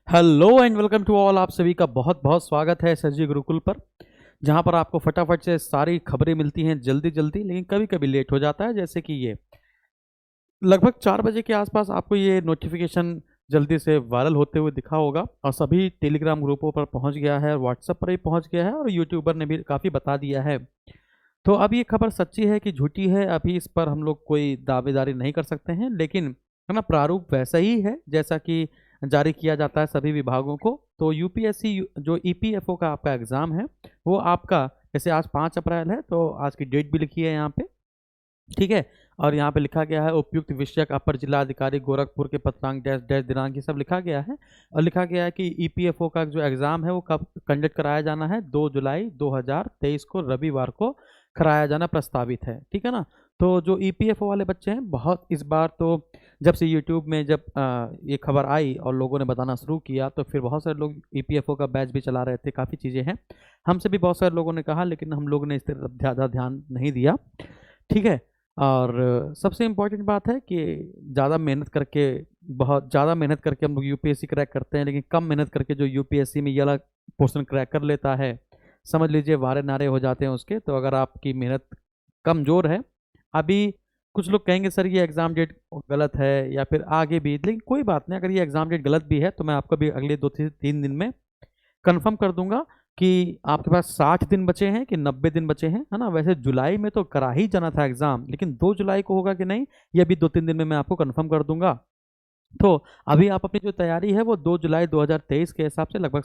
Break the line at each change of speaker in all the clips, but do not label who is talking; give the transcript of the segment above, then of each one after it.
Hello and welcome to all. आप सभी का बहुत बहुत स्वागत है एसएसजी गुरुकुल पर, जहां पर आपको फटाफट से सारी खबरें मिलती हैं जल्दी जल्दी, लेकिन कभी कभी लेट हो जाता है। जैसे कि ये लगभग 4 बजे के आसपास आपको ये नोटिफिकेशन जल्दी से वायरल होते हुए दिखा होगा और सभी टेलीग्राम ग्रुपों पर पहुंच गया है, व्हाट्सएप पर भी पहुंच गया है और यूट्यूबर ने भी काफ़ी बता दिया है। तो अब ये खबर सच्ची है कि झूठी है, अभी इस पर हम लोग कोई दावेदारी नहीं कर सकते हैं, लेकिन है ना, प्रारूप वैसा ही है जैसा कि जारी किया जाता है सभी विभागों को। तो यूपीएससी जो ईपीएफओ का आपका एग्ज़ाम है वो आपका, जैसे आज 5 अप्रैल है तो आज की डेट भी लिखी है यहाँ पे, ठीक है। और यहाँ पे लिखा गया है उपयुक्त विषयक अपर जिला अधिकारी गोरखपुर के पत्रांक डैश डैश दिनांक, ये सब लिखा गया है। और लिखा गया है कि ईपीएफओ का जो एग्ज़ाम है वो कब कंडक्ट कराया जाना है, 2 जुलाई 2023 को रविवार को कराया जाना प्रस्तावित है, ठीक है ना। तो जो ईपीएफओ वाले बच्चे हैं, बहुत इस बार तो जब से यूट्यूब में जब ये खबर आई और लोगों ने बताना शुरू किया तो फिर बहुत सारे लोग ईपीएफओ का बैच भी चला रहे थे, काफ़ी चीज़ें हैं। हमसे भी बहुत सारे लोगों ने कहा, लेकिन हम लोगों ने इस तरफ ज़्यादा ध्यान नहीं दिया, ठीक है। और सबसे इम्पोर्टेंट बात है कि ज़्यादा मेहनत करके, बहुत ज़्यादा मेहनत करके हम लोग यूपीएससी क्रैक करते हैं, लेकिन कम मेहनत करके जो यूपीएससी में ये वाला पोर्शन क्रैक कर लेता है, समझ लीजिए वारे नारे हो जाते हैं उसके। तो अगर आपकी मेहनत कमज़ोर है, अभी कुछ लोग कहेंगे सर ये एग्ज़ाम डेट गलत है या फिर आगे भी, लेकिन कोई बात नहीं। अगर ये एग्ज़ाम डेट गलत भी है तो मैं आपको भी अगले 2 से 3 दिन में कंफर्म कर दूंगा कि आपके पास 60 दिन बचे हैं कि 90 दिन बचे हैं, है ना। वैसे जुलाई में तो करा ही जाना था एग्जाम, लेकिन 2 जुलाई को होगा कि नहीं ये भी 2-3 दिन में मैं आपको कंफर्म कर दूंगा। तो अभी आप अपनी जो तैयारी है वो 2 जुलाई 2023 के हिसाब से लगभग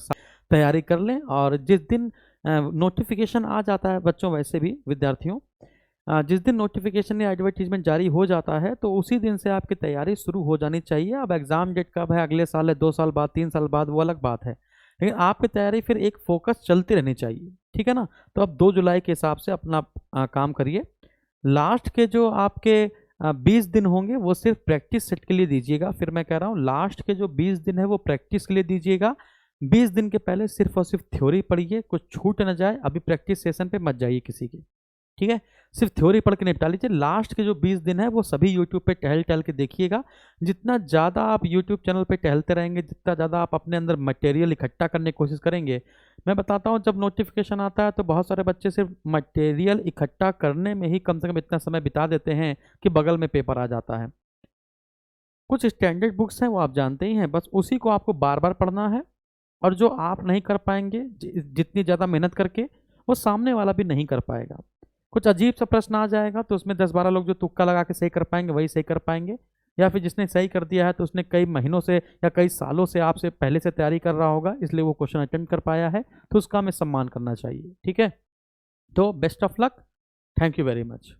तैयारी कर लें। और जिस दिन नोटिफिकेशन आ जाता है बच्चों, वैसे भी विद्यार्थियों, जिस दिन नोटिफिकेशन या एडवर्टीजमेंट जारी हो जाता है तो उसी दिन से आपकी तैयारी शुरू हो जानी चाहिए। अब एग्जाम डेट कब है, अगले साल है, 2 साल बाद, 3 साल बाद, वो अलग बात है, लेकिन आपकी तैयारी फिर एक फोकस चलती रहनी चाहिए, ठीक है ना। तो अब 2 जुलाई के हिसाब से अपना काम करिए। लास्ट के जो आपके 20 दिन होंगे वो सिर्फ प्रैक्टिस सेट के लिए दीजिएगा। फिर मैं कह रहा हूँ लास्ट के जो 20 दिन है वो प्रैक्टिस के लिए दीजिएगा। 20 दिन के पहले सिर्फ और सिर्फ थ्योरी पढ़िए, कुछ छूट न जाए। अभी प्रैक्टिस सेशन पे मत जाइए किसी की, ठीक है। सिर्फ थ्योरी पढ़ के निपटा लीजिए। लास्ट के जो 20 दिन है वो सभी यूट्यूब पे टहल टहल के देखिएगा। जितना ज़्यादा आप यूट्यूब चैनल पे टहलते रहेंगे, जितना ज़्यादा आप अपने अंदर मटेरियल इकट्ठा करने की कोशिश करेंगे, मैं बताता हूँ जब नोटिफिकेशन आता है तो बहुत सारे बच्चे सिर्फ मटेरियल इकट्ठा करने में ही कम से कम इतना समय बिता देते हैं कि बगल में पेपर आ जाता है। कुछ स्टैंडर्ड बुक्स हैं वो आप जानते ही हैं, बस उसी को आपको बार बार पढ़ना है। और जो आप नहीं कर पाएंगे जितनी ज़्यादा मेहनत करके, वो सामने वाला भी नहीं कर पाएगा। कुछ अजीब सा प्रश्न आ जाएगा तो उसमें 10-12 लोग जो तुक्का लगा के सही कर पाएंगे वही सही कर पाएंगे, या फिर जिसने सही कर दिया है तो उसने कई महीनों से या कई सालों से आपसे पहले से तैयारी कर रहा होगा, इसलिए वो क्वेश्चन अटेम्प्ट कर पाया है, तो उसका हमें सम्मान करना चाहिए, ठीक है। तो best of luck, thank you very much.